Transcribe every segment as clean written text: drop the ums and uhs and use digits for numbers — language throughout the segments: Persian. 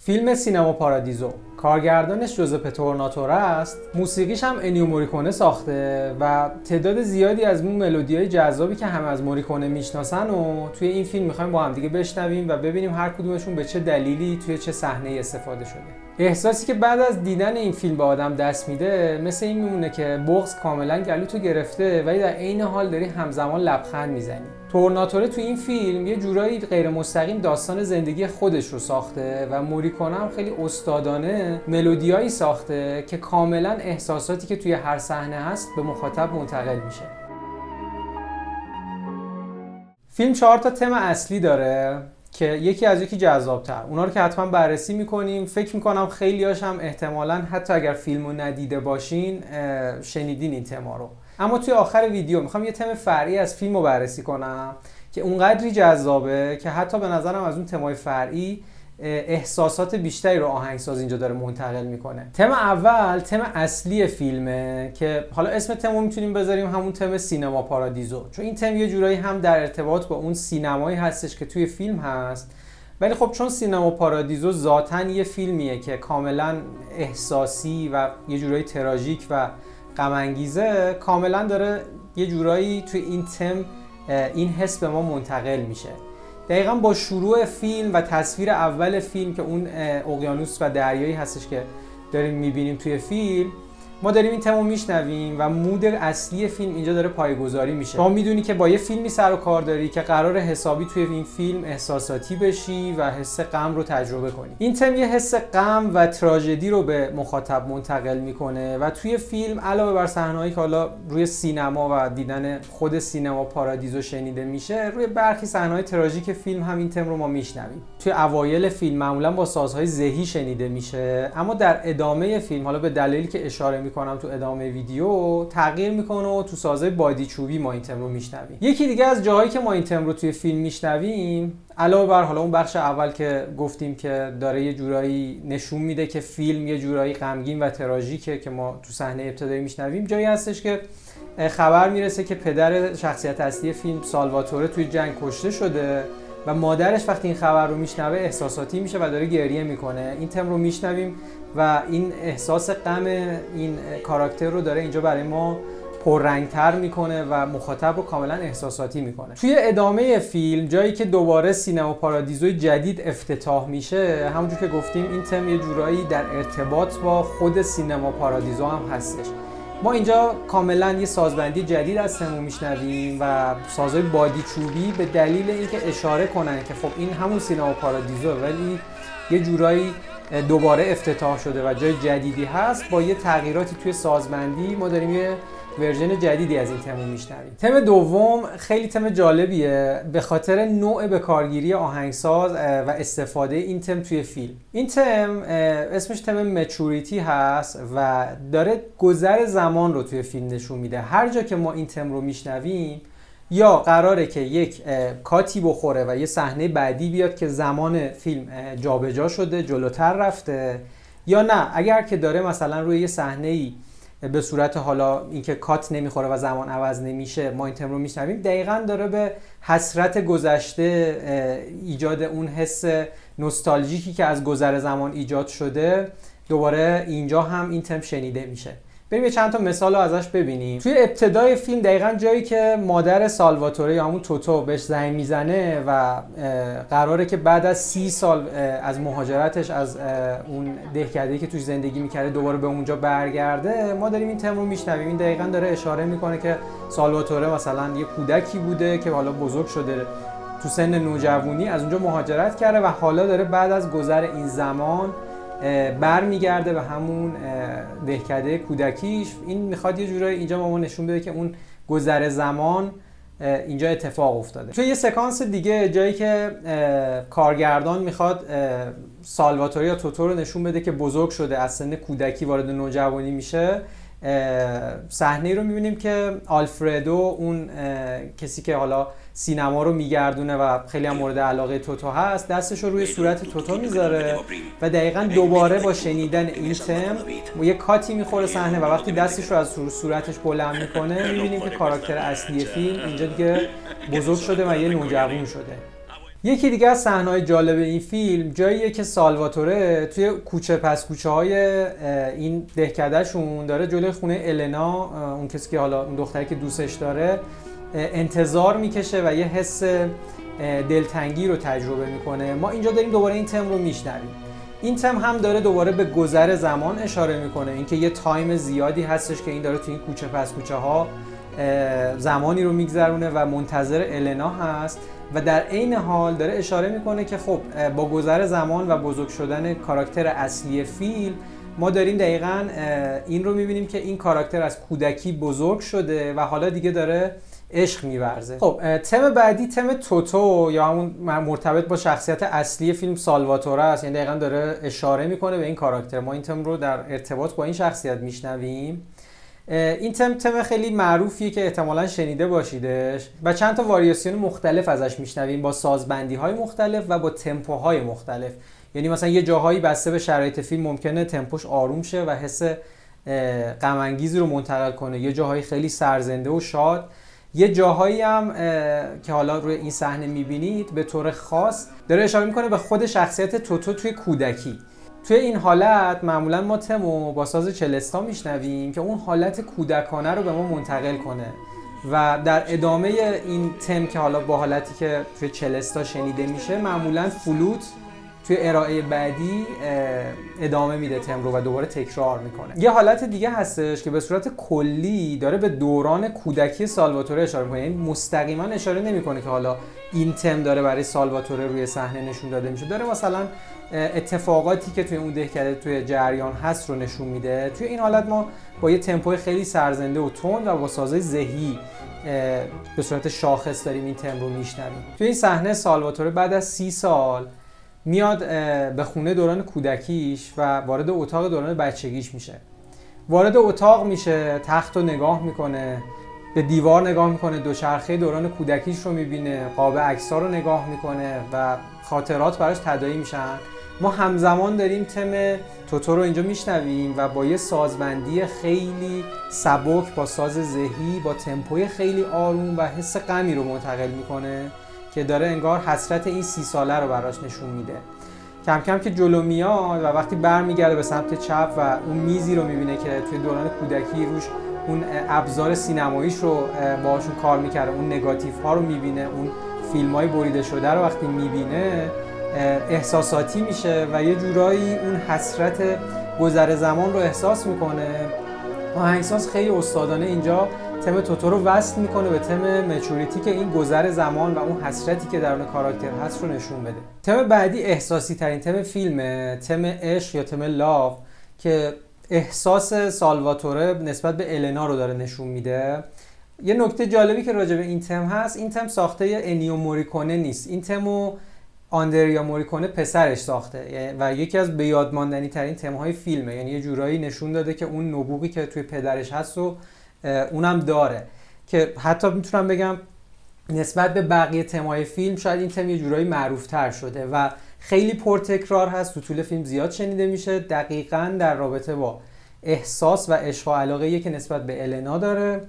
فیلم سینما پارادیزو کارگردانش جوزپه تورناتوره است. موسیقیش هم انیو موریکونه ساخته و تعداد زیادی از اون ملودیای جذابی که همه از موریکونه میشناسن و توی این فیلم می‌خوایم با هم دیگه بشنویم و ببینیم هر کدومشون به چه دلیلی توی چه صحنه‌ای استفاده شده. احساسی که بعد از دیدن این فیلم به آدم دست میده مثل این میمونه که بغض کاملا گلوتو گرفته ولی در عین حال داری همزمان لبخند میزنی. تورناتوره تو این فیلم یه جورایی غیر مستقیم داستان زندگی خودش رو ساخته و موریکونه هم خیلی استادانه ملودیایی ساخته که کاملا احساساتی که توی هر صحنه هست به مخاطب منتقل میشه. فیلم 4 تا تم اصلی داره که یکی از یکی جذاب‌تر. اونا رو که حتما بررسی می‌کنیم. فکر می‌کنم خیلی‌هاش هم احتمالاً حتی اگر فیلمو ندیده باشین شنیدین این تما رو. اما توی آخر ویدیو می‌خوام یه تم فرعی از فیلمو بررسی کنم که اونقدری جذابه که حتی به نظرم از اون تمای فرعی احساسات بیشتری رو آهنگساز اینجا داره منتقل میکنه. تم اول تم اصلی فیلمه که حالا اسم تمو میتونیم بذاریم همون تم سینما پارادیزو، چون این تم یه جورایی هم در ارتباط با اون سینمایی هستش که توی فیلم هست، ولی خب چون سینما پارادیزو ذاتاً یه فیلمیه که کاملا احساسی و یه جورایی تراژیک و غم انگیزه، کاملا داره یه جورایی توی این تم این حس به ما منتقل میشه. دقیقاً با شروع فیلم و تصویر اول فیلم که اون اقیانوس و دریایی هستش که داریم میبینیم توی فیلم، ما داریم این تمو میشنویم و مود اصلی فیلم اینجا داره پایه‌گذاری میشه. ما میدونی که با یه فیلمی سر و کار داری که قرار حسابی توی این فیلم احساساتی بشی و حس غم رو تجربه کنی. این تم یه حس غم و تراژدی رو به مخاطب منتقل میکنه و توی فیلم علاوه بر صحنه‌هایی که حالا روی سینما و دیدن خود سینما پارادیزو شنیده میشه، روی برخی صحنه‌های تراژیک فیلم هم این تم رو ما میشنویم. توی اوایل فیلم معمولا با سازهای زهی شنیده میشه، اما در ادامه فیلم حالا به دلیلی که اشاره میکنم تو ادامه ویدیو تغییر میکنه و تو سازهای بادی چوبی ما این تم رو میشنویم. یکی دیگه از جاهایی که ما این تم رو توی فیلم میشنویم، علاوه بر حالا اون بخش اول که گفتیم که داره یه جورایی نشون میده که فیلم یه جورایی غمگین و تراژیکه که ما تو صحنه ابتدایی میشنویم، جایی هستش که خبر میرسه که پدر شخصیت اصلی فیلم سالواتوره توی جنگ کشته شده و مادرش وقتی این خبر رو میشنوه احساساتی میشه و داره گریه میکنه. این تم رو میشنویم و این احساس غم این کاراکتر رو داره اینجا برای ما پررنگتر میکنه و مخاطب رو کاملا احساساتی میکنه. توی ادامه فیلم جایی که دوباره سینما پارادیزوی جدید افتتاح میشه، همونجور که گفتیم این تم یه جورایی در ارتباط با خود سینما پارادیزو هم هستش. ما اینجا کاملا یه سازبندی جدید از تمو میشنویم و سازهای بادی چوبی به دلیل اینکه اشاره کنن که خب این همون سینما پارادیزو ولی یه جورایی دوباره افتتاح شده و جای جدیدی هست، با یه تغییراتی توی سازبندی ما داریم یه ورژن جدیدی از این تمو میشنویم. تم دوم خیلی تم جالبیه به خاطر نوع به کارگیری آهنگساز و استفاده این تم توی فیلم. این تم اسمش تم مچوریتی هست و داره گذر زمان رو توی فیلم نشون میده. هر جا که ما این تم رو میشنویم یا قراره که یک کاتی بخوره و یه صحنه بعدی بیاد که زمان فیلم جابجا شده، جلوتر رفته، یا نه اگر که داره مثلا روی یه صحنه‌ای به صورت حالا اینکه کات نمیخوره و زمان عوض نمیشه ما این تم رو میشنویم، دقیقاً داره به حسرت گذشته، ایجاد اون حس نوستالژیکی که از گذر زمان ایجاد شده، دوباره اینجا هم این تم شنیده میشه. بریم یه چند تا مثال رو ازش ببینیم. توی ابتدای فیلم دقیقاً جایی که مادر سالواتوره یا همون توتو بهش زنگ میزنه و قراره که بعد از 30 سال از مهاجرتش از اون دهکده‌ای که توش زندگی میکرده دوباره به اونجا برگرده، ما داریم این تم رو میشنویم. این دقیقاً داره اشاره میکنه که سالواتوره مثلا یه کودکی بوده که حالا بزرگ شده تو سن نوجوانی، از اونجا مهاجرت کرده و حالا داره بعد از گذر این زمان برمیگرده به همون دهکده کودکیش. این میخواد یه جورایی اینجا ما نشون بده که اون گذر زمان اینجا اتفاق افتاده. توی یه سکانس دیگه جایی که کارگردان میخواد سالواتوره یا توتو رو نشون بده که بزرگ شده، از سن کودکی وارد نوجوانی میشه، صحنه رو میبینیم که آلفردو، اون کسی که حالا سینما رو میگردونه و خیلی هم مورد علاقه توتو هست، دستش رو روی صورت توتو میذاره و دقیقاً دوباره با شنیدن این تم یه کاتی میخوره صحنه و وقتی دستش رو از صورتش بلند میکنه میبینیم که کاراکتر اصلی فیلم اینجا دیگه بزرگ شده و یه نوجوان شده. یکی دیگه از صحنه‌های جالب این فیلم جاییه که سالواتوره توی کوچه پس کوچه های این دهکده‌شون داره جلوی خونه النا، اون کسی که حالا اون دختری که دوستش داره، انتظار میکشه و یه حس دلتنگی رو تجربه میکنه. ما اینجا داریم دوباره این تم رو میشنویم. این تم هم داره دوباره به گذر زمان اشاره میکنه، اینکه یه تایم زیادی هستش که این داره تو این کوچه پس کوچه ها زمانی رو میگذرونه و منتظر النا هست و در عین حال داره اشاره میکنه که خب با گذر زمان و بزرگ شدن کاراکتر اصلی فیلم ما داریم دقیقاً این رو میبینیم که این کاراکتر از کودکی بزرگ شده و حالا دیگه داره عشق می‌ورزه. خب تم بعدی تم توتو یا همون مرتبط با شخصیت اصلی فیلم سالواتوره است، یعنی دقیقاً داره اشاره میکنه به این کاراکتر. ما این تم رو در ارتباط با این شخصیت میشنویم. این تم خیلی معروفیه که احتمالاً شنیده باشیدش و چند تا واریاسیون مختلف ازش میشنویم با سازبندی‌های مختلف و با تمپوهای مختلف. یعنی مثلا یه جاهایی بسته به شرایط فیلم ممکنه تمپوش آروم شه و حس غم انگیزی رو منتقل کنه، یه جاهایی خیلی سرزنده و شاد، یه جاهایی هم که حالا روی این صحنه میبینید به طور خاص داره اشاره میکنه به خود شخصیت توتو توی کودکی. توی این حالت معمولا ما تمو با ساز چلستا میشنویم که اون حالت کودکانه رو به ما منتقل کنه و در ادامه این تم که حالا با حالتی که توی چلستا شنیده میشه معمولا فلوت توی ارائه بعدی ادامه میده تم رو و دوباره تکرار میکنه. یه حالت دیگه هستش که به صورت کلی داره به دوران کودکی سالواتوره اشاره میکنه، یعنی مستقیما اشاره نمیکنه که حالا این تم داره برای سالواتوره روی صحنه نشون داده میشه، داره مثلا اتفاقاتی که توی اون دهکده توی جریان هست رو نشون میده. توی این حالت ما با یه تمپوی خیلی سرزنده و تند و با سازهای ذهی به صورت شاخص داریم این تم رو میشنویم. توی این صحنه سالواتوره بعد از 30 سال میاد به خونه دوران کودکیش و وارد اتاق دوران بچگیش میشه. وارد اتاق میشه، تخت رو نگاه میکنه، به دیوار نگاه میکنه، دوچرخه دوران کودکیش رو میبینه، قاب عکس‌ها رو نگاه میکنه و خاطرات براش تداعی میشن. ما همزمان داریم تم توتو رو اینجا میشنویم و با یه سازبندی خیلی سبک با ساز ذهی با تمپوی خیلی آروم و حس غمی رو منتقل میکنه که داره انگار حسرت این 30 ساله رو براش نشون میده. کم کم که جلو میاد و وقتی برمیگرده به سمت چپ و اون میزی رو میبینه که توی دوران کودکی روش اون ابزار سینماییش رو باهاشون کار میکرده، اون نگاتیو ها رو میبینه، اون فیلم های بریده شده رو وقتی میبینه احساساتی میشه و یه جورایی اون حسرت گذر زمان رو احساس میکنه. آهنگساز خیلی استادانه اینجا تم توتو رو وصل میکنه به تم مچوریتی که این گذر زمان و اون حسرتی که درون کاراکتر هست رو نشون بده. تم بعدی احساسی ترین تم فیلمه، تم عشق یا تم لاو که احساس سالواتوره نسبت به النا رو داره نشون میده. یه نکته جالبی که راجع به این تم هست، این تم ساخته انیو موریکونه نیست. این تمو آندریا موریکونه پسرش ساخته و یکی از به یاد ماندنی ترین تم‌های فیلمه، یعنی یه جورایی نشون داده که اون نبوغی که توی پدرش هست و اونم داره، که حتی میتونم بگم نسبت به بقیه تم‌های فیلم شاید این تم یه جورایی معروف‌تر شده و خیلی پرتکرار هست، تو طول فیلم زیاد شنیده میشه. دقیقاً در رابطه با احساس و عشق و علاقه‌ای که نسبت به النا داره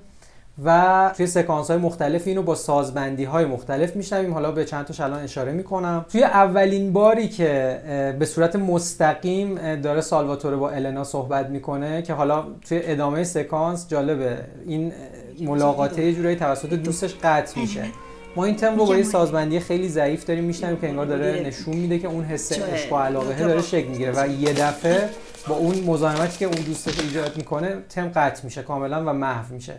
و توی سکانس‌های مختلف اینو با سازبندی‌های مختلف میشنویم. حالا به چند تاش الان اشاره میکنم. توی اولین باری که به صورت مستقیم داره سالواتوره با النا صحبت میکنه که حالا توی ادامه سکانس جالبه این ملاقاته یه جورایی توسط دوستش قطع میشه. ما این تم رو با یه سازبندی خیلی ضعیف داریم میشنویم که انگار داره نشون میده که اون حس عشق و علاقه داره شکل میگیره و یه دفعه با اون مزاحمتی که اون دوستش ایجاد میکنه تم قطع میشه کاملا و محو میشه.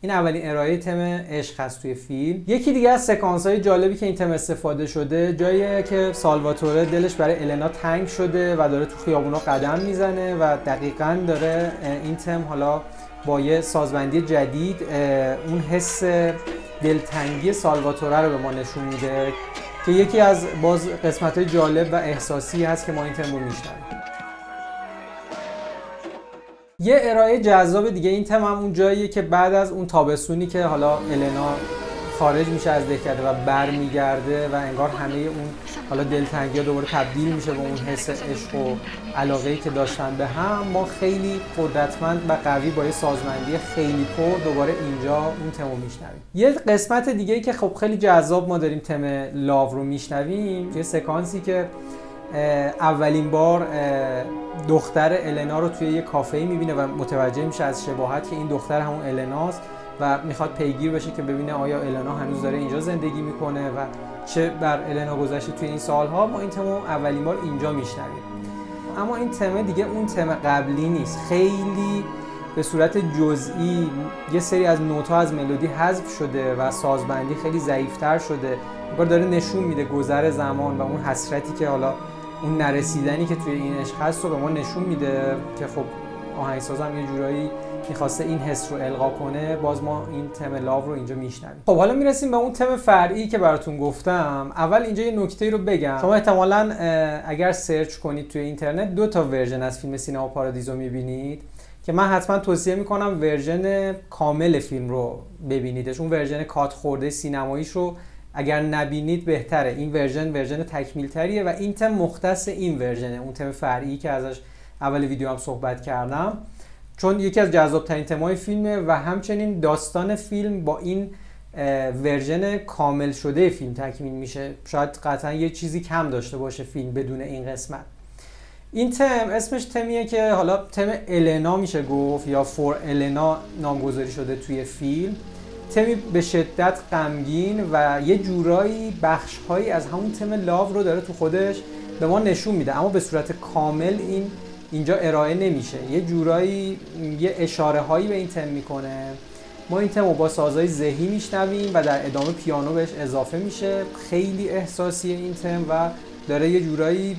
این اولین ارائه تم عشق هست توی فیلم. یکی دیگه از سکانس‌های جالبی که این تم استفاده شده جاییه که سالواتوره دلش برای النا تنگ شده و داره تو خیابونا قدم میزنه و دقیقاً داره این تم حالا با یه سازبندی جدید اون حس دلتنگی سالواتوره رو به ما نشون میده که یکی از باز قسمت‌های جالب و احساسی هست که ما این تم رو میشنویم. یه ارائه جذاب دیگه این تم هم اون جاییه که بعد از اون تابستونی که حالا النا خارج میشه از دهکده و برمیگرده و انگار همه اون حالا دلتنگی‌ها دوباره تبدیل میشه به اون حس عشق و علاقه‌ای که داشتن به هم. ما خیلی قدرتمند و قوی با یه سازمندی خیلی پر دوباره اینجا اون تمو میشنویم. یه قسمت دیگه‌ای که خب خیلی جذاب ما داریم تم لاو رو میشنویم، یه سکانسی که اولین بار دختر النا رو توی یه کافه‌ای میبینه و متوجه میشه از شباهت که این دختر همون الناست و میخواد پیگیر بشه که ببینه آیا النا هنوز داره اینجا زندگی میکنه و چه بر النا گذشته توی این سالها. ما این تم اولین بار اینجا میشنویم. اما این تم دیگه اون تم قبلی نیست، خیلی به صورت جزئی یه سری از نوت‌ها از ملودی حذف شده و سازبندی خیلی ضعیف‌تر شده. انگار داره نشون میده گذر زمان و اون حسرتی که حالا اون نرسیدنی که توی این عشق هست رو به ما نشون میده که خب آهنگسازم یه جورایی میخواسته این حس رو القا کنه. باز ما این تم لاو رو اینجا میشنویم. خب حالا میرسیم به اون تم فرعی که براتون گفتم. اول اینجا یه نکته رو بگم، شما احتمالاً اگر سرچ کنید توی اینترنت 2 تا ورژن از فیلم سینما پارادیزو میبینید که من حتما توصیه میکنم ورژن کامل فیلم رو ببینیدش. اون ورژن کات خورده سینماییش رو اگر نبینید بهتره. این ورژن تکمیل تریه و این تم مختص این ورژنه، اون تم فرعی که ازش اول ویدیو هم صحبت کردم، چون یکی از جذاب‌ترین تم‌های فیلمه و همچنین داستان فیلم با این ورژن کامل شده فیلم تکمیل میشه. شاید قطعا یه چیزی کم داشته باشه فیلم بدون این قسمت. این تم اسمش تمیه که حالا تم النا میشه گفت یا فور النا نامگذاری شده توی فیلم. تمی به شدت غمگین و یه جورایی بخش‌هایی از همون تم لاو رو داره تو خودش به ما نشون میده، اما به صورت کامل این اینجا ارائه نمیشه. یه جورایی یه اشاره هایی به این تم میکنه. ما این تم رو با سازهای ذهی میشنویم و در ادامه پیانو بهش اضافه میشه. خیلی احساسیه این تم و داره یه جورایی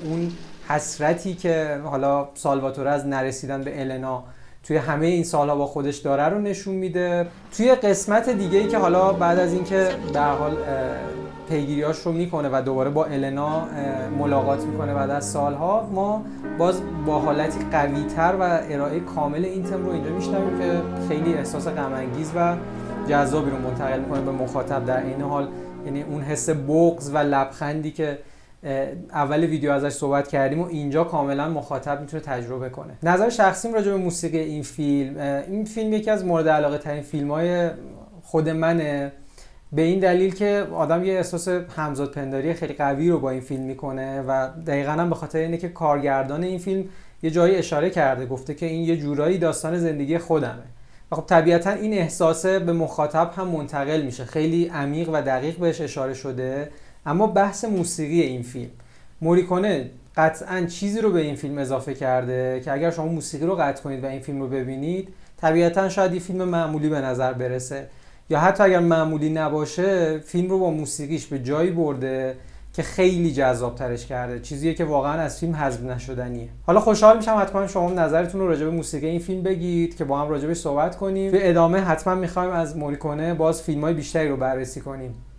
اون حسرتی که حالا سالواتوره از نرسیدن به النا توی همه این سالها با خودش داره رو نشون میده. توی قسمت دیگه‌ای که حالا بعد از اینکه در حال پیگیریاش رو میکنه و دوباره با النا ملاقات میکنه بعد از سالها، ما باز با حالتی قوی‌تر و ارائه کامل این تم رو اینجا میشنویم که خیلی احساس غم انگیز و جذابی رو منتقل میکنه به مخاطب. در این حال یعنی اون حس بغض و لبخندی که اول ویدیو ازش صحبت کردیم و اینجا کاملا مخاطب میتونه تجربه کنه. نظر شخصیم راجع به موسیقی این فیلم یکی از مورد علاقه ترین فیلم‌های خود منه، به این دلیل که آدم یه احساس همزادپنداری خیلی قوی رو با این فیلم میکنه و دقیقاً هم به خاطر اینه که کارگردان این فیلم یه جایی اشاره کرده، گفته که این یه جورایی داستان زندگی خودمه و خب طبیعتاً این احساس به مخاطب هم منتقل میشه. خیلی عمیق و دقیق بهش اشاره شده. اما بحث موسیقی این فیلم، موریکونه قطعاً چیزی رو به این فیلم اضافه کرده که اگر شما موسیقی رو قطع کنید و این فیلم رو ببینید طبیعتاً شاید این فیلم معمولی به نظر برسه، یا حتی اگر معمولی نباشه فیلم رو با موسیقیش به جایی برده که خیلی جذاب ترش کرده، چیزیه که واقعا از فیلم حذف نشدنیه. حالا خوشحال میشم حتما شما نظرتون رو راجع به موسیقی این فیلم بگید که با هم راجع بهش صحبت کنیم. به ادامه حتما میخوایم از موریکونه باز فیلم‌های بیشتری رو بررسی کنیم.